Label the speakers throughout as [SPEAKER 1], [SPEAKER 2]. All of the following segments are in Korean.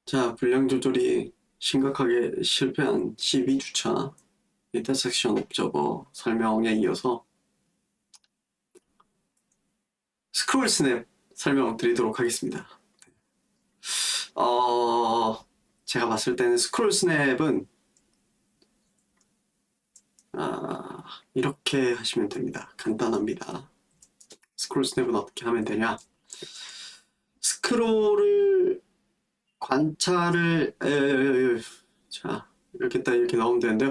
[SPEAKER 1] 자, 분량 조절이 심각하게 실패한 12주차 인터섹션 옵저버 설명에 이어서 스크롤 스냅 설명드리도록 하겠습니다. 제가 봤을 때는 스크롤 스냅은 이렇게 하시면 됩니다. 간단합니다. 스크롤 스냅은 어떻게 하면 되냐? 스크롤을 관찰을 자, 이렇게 딱 이렇게 넣으면 되는데요.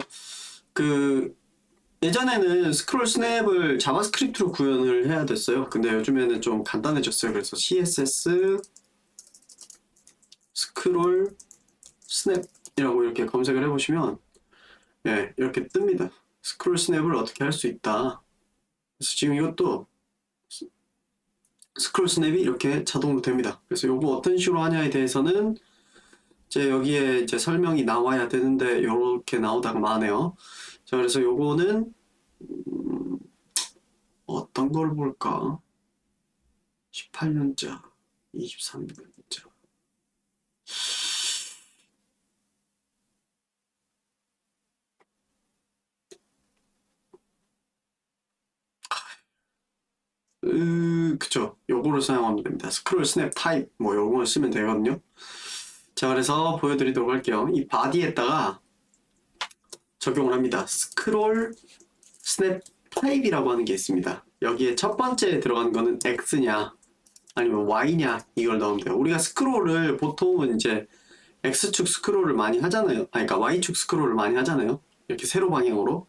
[SPEAKER 1] 예전에는 스크롤 스냅을 자바스크립트로 구현을 해야 됐어요. 근데 요즘에는 좀 간단해졌어요. 그래서 CSS 스크롤 스냅이라고 이렇게 검색을 해보시면 이렇게 뜹니다. 스크롤 스냅을 어떻게 할 수 있다. 그래서 지금 이것도 스크롤 스냅이 이렇게 자동으로 됩니다. 그래서 이거 어떤 식으로 하냐에 대해서는 이제 여기에 이제 설명이 나와야 되는데 이렇게 나오다가 마네요. 자, 그래서 요거는 어떤 걸 볼까? 18년자, 23년자. 그쵸. 요거를 사용하면 됩니다. 스크롤 스냅 타입, 뭐 요거를 쓰면 되거든요. 자, 그래서 보여드리도록 할게요. 이 바디에다가 적용을 합니다. 스크롤 스냅 타입이라고 하는 게 있습니다. 여기에 첫 번째 들어간 거는 X냐, 아니면 Y냐, 이걸 넣으면 돼요. 우리가 스크롤을 보통은 이제 X축 스크롤을 많이 하잖아요. 그러니까 Y축 스크롤을 많이 하잖아요. 이렇게 세로 방향으로.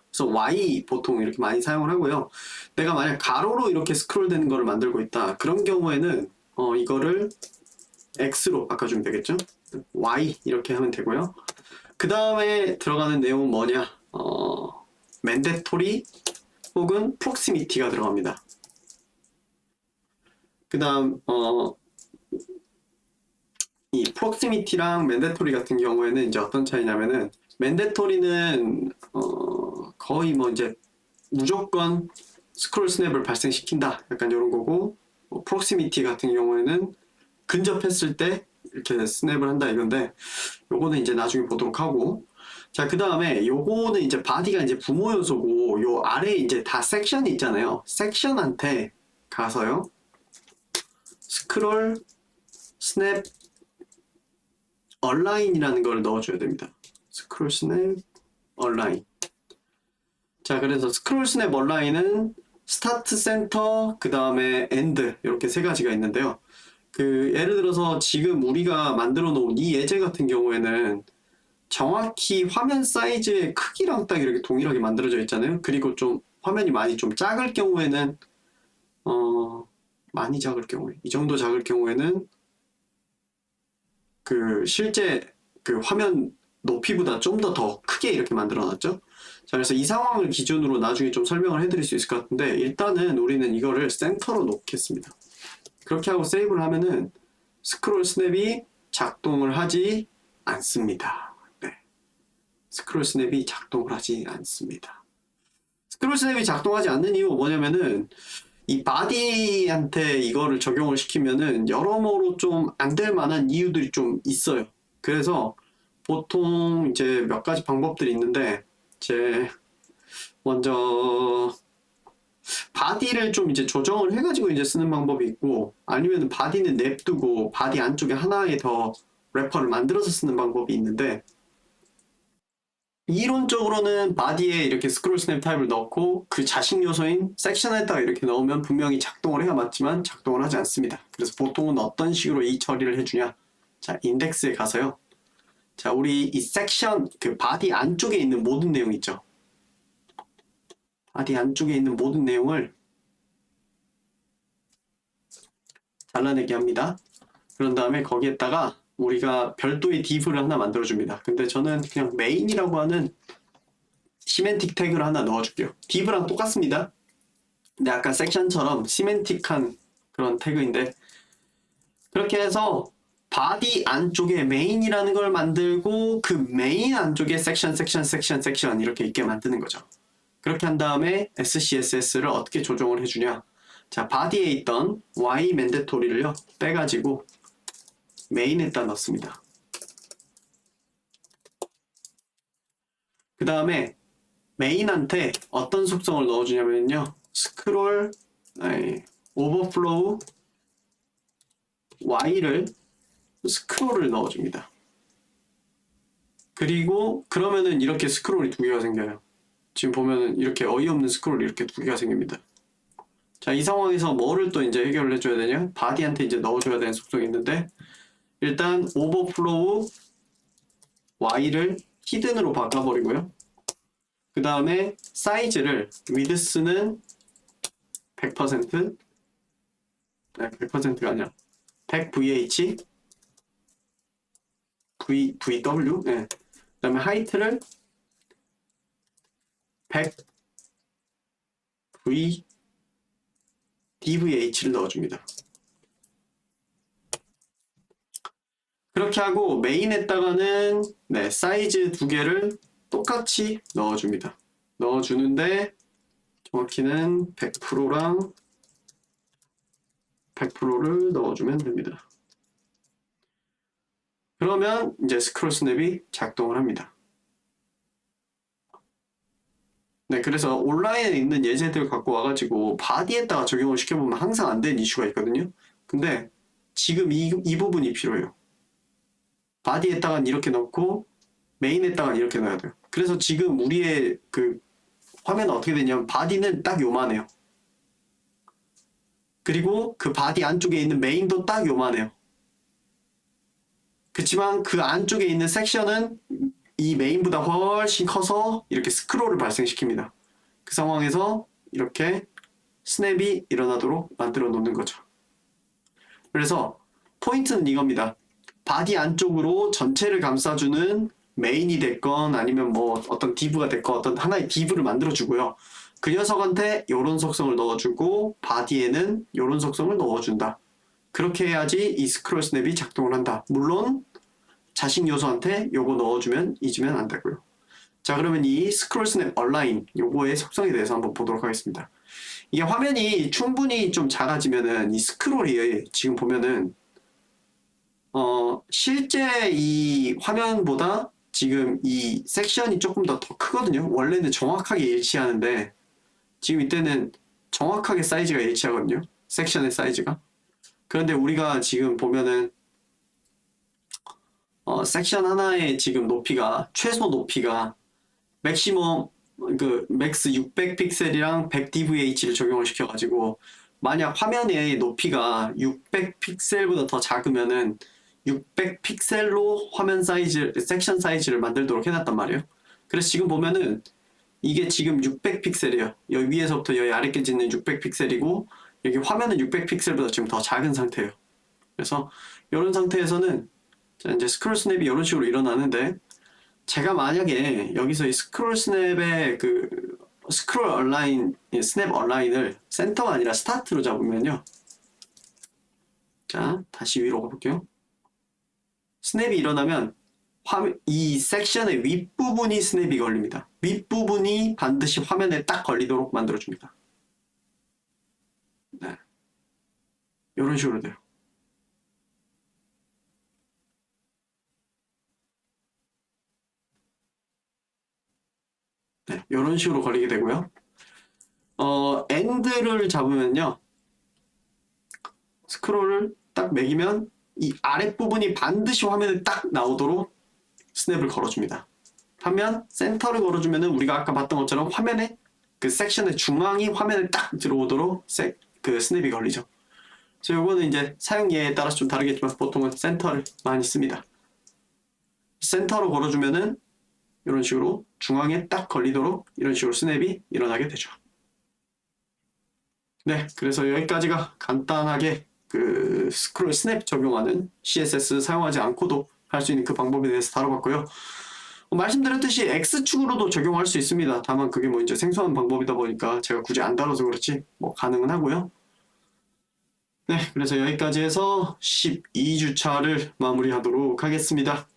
[SPEAKER 1] 그래서 Y 보통 이렇게 많이 사용을 하고요. 내가 만약 가로로 이렇게 스크롤 되는 거를 만들고 있다. 그런 경우에는 이거를 X로 바꿔주면 되겠죠. Y 이렇게 하면 되고요. 그 다음에 들어가는 내용은 뭐냐? mandatory 혹은 proximity가 들어갑니다. 그 다음 이 proximity랑 mandatory 같은 경우에는 이제 어떤 차이냐면은 mandatory는 거의 뭐 이제 무조건 스크롤 스냅을 발생시킨다. 약간 이런 거고, 프록시미티 같은 경우에는 근접했을 때 이렇게 스냅을 한다 이건데, 요거는 이제 나중에 보도록 하고, 자, 그 다음에 요거는 이제 바디가 이제 부모 요소고, 요 아래 이제 다 섹션이 있잖아요. 섹션한테 가서요, 스크롤 스냅 얼라인이라는 걸 넣어줘야 됩니다. 스크롤 스냅 얼라인. 자, 그래서 스크롤 스냅 얼라인은 스타트 센터, 그 다음에 엔드 이렇게 세 가지가 있는데요. 예를 들어서 지금 우리가 만들어 놓은 이 예제 같은 경우에는 정확히 화면 사이즈의 크기랑 딱 이렇게 동일하게 만들어져 있잖아요. 그리고 좀 화면이 많이 좀 작을 경우에는 많이 작을 경우에 이 정도 작을 경우에는 실제 화면 높이보다 좀 더 크게 이렇게 만들어 놨죠. 자, 그래서 이 상황을 기준으로 나중에 좀 설명을 해드릴 수 있을 것 같은데, 일단은 우리는 이거를 센터로 놓겠습니다. 그렇게 하고 세이브를 하면은 스크롤 스냅이 작동을 하지 않습니다. 네. 스크롤 스냅이 작동을 하지 않습니다. 스크롤 스냅이 작동하지 않는 이유가 뭐냐면은 이 바디한테 이거를 적용을 시키면은 여러모로 좀 안 될 만한 이유들이 좀 있어요. 그래서 보통 이제 몇 가지 방법들이 있는데, 이제 먼저 바디를 좀 이제 조정을 해가지고 이제 쓰는 방법이 있고, 아니면 바디는 냅두고 바디 안쪽에 하나의 더 래퍼를 만들어서 쓰는 방법이 있는데, 이론적으로는 바디에 이렇게 스크롤 스냅 타입을 넣고 그 자식 요소인 섹션에다가 이렇게 넣으면 분명히 작동을 해야 맞지만 작동을 하지 않습니다. 그래서 보통은 어떤 식으로 이 처리를 해주냐? 자, 인덱스에 가서요. 자, 우리 이 섹션, 바디 안쪽에 있는 모든 내용 있죠? 바디 안쪽에 있는 모든 내용을 잘라내게 합니다. 그런 다음에 거기에다가 우리가 별도의 div를 하나 만들어줍니다. 근데 저는 그냥 메인이라고 하는 시멘틱 태그를 하나 넣어줄게요. div랑 똑같습니다. 근데 아까 섹션처럼 시멘틱한 그런 태그인데, 그렇게 해서 바디 안쪽에 메인이라는 걸 만들고 그 메인 안쪽에 섹션 이렇게 있게 만드는 거죠. 그렇게 한 다음에 SCSS를 어떻게 조정을 해주냐? 자, 바디에 있던 Y 맨데토리를요 빼가지고 메인에다 넣습니다. 다음에 메인한테 어떤 속성을 넣어주냐면요. 스크롤, 오버플로우 Y를 스크롤을 넣어줍니다. 그리고 그러면은 이렇게 스크롤이 두 개가 생겨요. 지금 보면은 이렇게 어이없는 스크롤이 이렇게 두 개가 생깁니다. 자, 이 상황에서 뭐를 또 이제 해결을 해줘야 되냐? 바디한테 이제 넣어줘야 되는 속성이 있는데, 일단 오버플로우 Y를 히든으로 바꿔버리고요. 그 다음에 사이즈를 위드스는 100%, 100%가 아니라 100VH, VW, 네. 그 다음에 하이트를 100V DVH를 넣어줍니다. 그렇게 하고 메인에다가는 사이즈 두 개를 똑같이 넣어줍니다. 넣어주는데 정확히는 100%랑 100%를 넣어주면 됩니다. 그러면 이제 스크롤 스냅이 작동을 합니다. 네, 그래서 온라인에 있는 예제들 갖고 와가지고 바디에다가 적용을 시켜보면 항상 안 되는 이슈가 있거든요. 근데 지금 이 부분이 필요해요. 바디에다가 이렇게 넣고 메인에다가 이렇게 넣어야 돼요. 그래서 지금 우리의 그 화면은 어떻게 되냐면 바디는 딱 요만해요. 그리고 그 바디 안쪽에 있는 메인도 딱 요만해요. 그렇지만 그 안쪽에 있는 섹션은 이 메인보다 훨씬 커서 이렇게 스크롤을 발생시킵니다. 그 상황에서 이렇게 스냅이 일어나도록 만들어 놓는 거죠. 그래서 포인트는 이겁니다. 바디 안쪽으로 전체를 감싸주는 메인이 됐건 아니면 뭐 어떤 div가 됐건 어떤 하나의 div를 만들어 주고요. 그 녀석한테 이런 속성을 넣어주고 바디에는 이런 속성을 넣어준다. 그렇게 해야지 이 스크롤 스냅이 작동을 한다. 물론 자식 요소한테 요거 넣어주면 잊으면 안 되고요. 자, 그러면 이 스크롤 스냅 얼라인 요거의 속성에 대해서 한번 보도록 하겠습니다. 이게 화면이 충분히 좀 작아지면은 이 스크롤이 지금 보면은 실제 이 화면보다 지금 이 섹션이 조금 더 크거든요. 원래는 정확하게 일치하는데 지금 이때는 정확하게 사이즈가 일치하거든요. 섹션의 사이즈가. 그런데 우리가 지금 보면은 섹션 하나의 지금 높이가 최소 높이가 맥시멈 맥스 600픽셀이랑 100dVh를 적용을 시켜가지고 만약 화면의 높이가 600픽셀보다 더 작으면은 600픽셀로 화면 사이즈, 섹션 사이즈를 만들도록 해놨단 말이에요. 그래서 지금 보면은 이게 지금 600픽셀이에요. 여기 위에서부터 여기 아래까지 있는 600픽셀이고 여기 화면은 600픽셀보다 지금 더 작은 상태예요. 그래서 이런 상태에서는 자, 이제 스크롤 스냅이 이런 식으로 일어나는데 제가 만약에 여기서 이 스크롤 스냅의 그 스크롤 얼라인, 스냅 얼라인을 센터가 아니라 스타트로 잡으면요. 자, 다시 위로 가볼게요. 스냅이 일어나면 이 섹션의 윗부분이 스냅이 걸립니다. 윗부분이 반드시 화면에 딱 걸리도록 만들어줍니다. 네. 이런 식으로 돼요. 네, 이런 식으로 걸리게 되고요. 엔드를 잡으면요. 스크롤을 딱 매기면 이 아랫부분이 반드시 화면에 딱 나오도록 스냅을 걸어줍니다. 반면 센터를 걸어주면은 우리가 아까 봤던 것처럼 화면에 그 섹션의 중앙이 화면에 딱 들어오도록 그 스냅이 걸리죠. 그래서 이거는 이제 사용 예에 따라서 좀 다르겠지만 보통은 센터를 많이 씁니다. 센터로 걸어주면은 이런 식으로 중앙에 딱 걸리도록 이런 식으로 스냅이 일어나게 되죠. 네, 그래서 여기까지가 간단하게 그 스크롤 스냅 적용하는 CSS 사용하지 않고도 할 수 있는 그 방법에 대해서 다뤄봤고요. 말씀드렸듯이 X축으로도 적용할 수 있습니다. 다만 그게 뭐 이제 생소한 방법이다 보니까 제가 굳이 안 다뤄서 그렇지 뭐 가능은 하고요. 네, 그래서 여기까지 해서 12주차를 마무리하도록 하겠습니다.